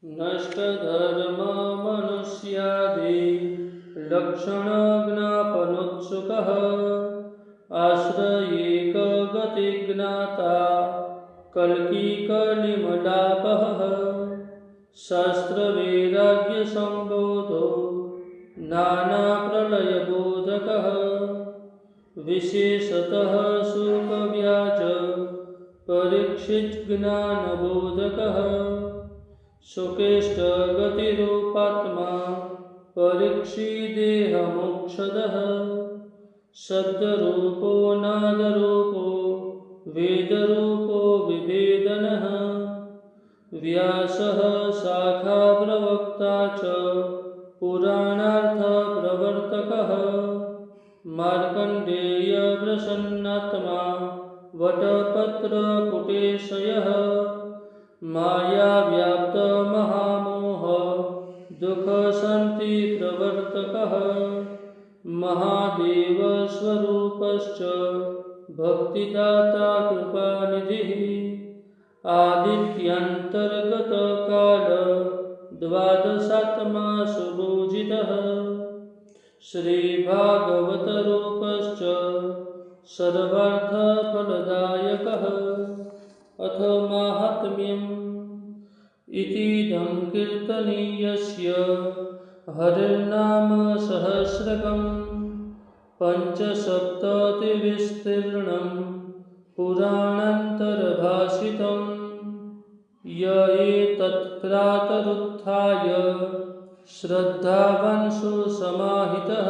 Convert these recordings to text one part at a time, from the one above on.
नष्टधर्ममनुष्यादि लक्षणज्ञापनोत्सुकः आश्रयेकगतिज्ञाता कल्किकलिमलापः शास्त्रवैराग्यसम्बोधो नानाप्रलयबोधकः विशेषतः शुकव्याज परीक्षिज्ञानबोधकः शुकेष्टगतिरूपात्मा परीक्षिदेहमोक्षदः शब्दरूपो नादरूपो वेदरूपो विभेदनः व्यासः शाखाप्रवक्ता च पुराणार्थप्रवर्तकः मार्कण्डेयप्रसन्नात्मा वटपत्रपुटेशयः मायाव्याप्तमहामोह दुःखशान्तिप्रवर्तकः महादेवस्वरूपश्च भक्तिदाता कृपानिधिः आदित्यन्तर्गतकाल द्वादशात्मा सुपूजितः श्रीभागवतरूपश्च सर्वार्थफलदायकः अथ माहात्म्यम् इतीदं कीर्तनीयस्य हरिर्नाम सहस्रकं पञ्चसप्ततिविस्तीर्णं पुराणान्तर्भाषितं य एतत्प्रातरुत्थाय श्रद्धावान् समाहितः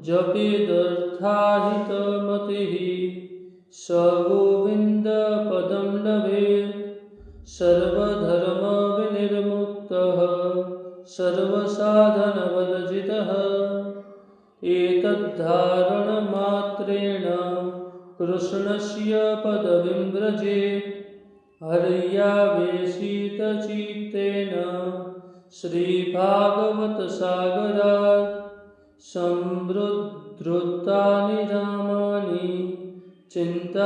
जपेदर्थाहितमतिः स गोविन्दपदं लभेत् सर्वधर्मविनिर्मुक्तः सर्वसाधनवर्जितः एतद्धारणमात्रेण कृष्णस्य पदवीं व्रजेत् हर्यावेशितचित्तेन श्रीभागवतसागरात् समृद्धृतानि रामाणि चिन्तामणिनिभानिः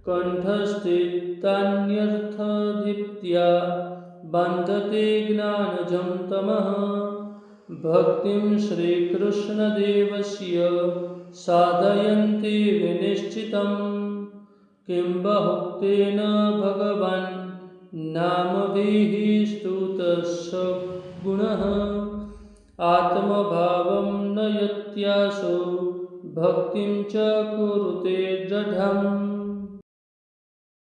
कण्ठस्थितान्यर्थदीप्त्या बान्धते ज्ञानजं तमः भक्तिं श्रीकृष्णदेवस्य साधयन्ति विनिश्चितं किं बहुक्तेन भगवान् नामभिः स्तुतस्य गुणः आत्मभावं नयत्यासो भक्तिं च कुरुते दृढम्।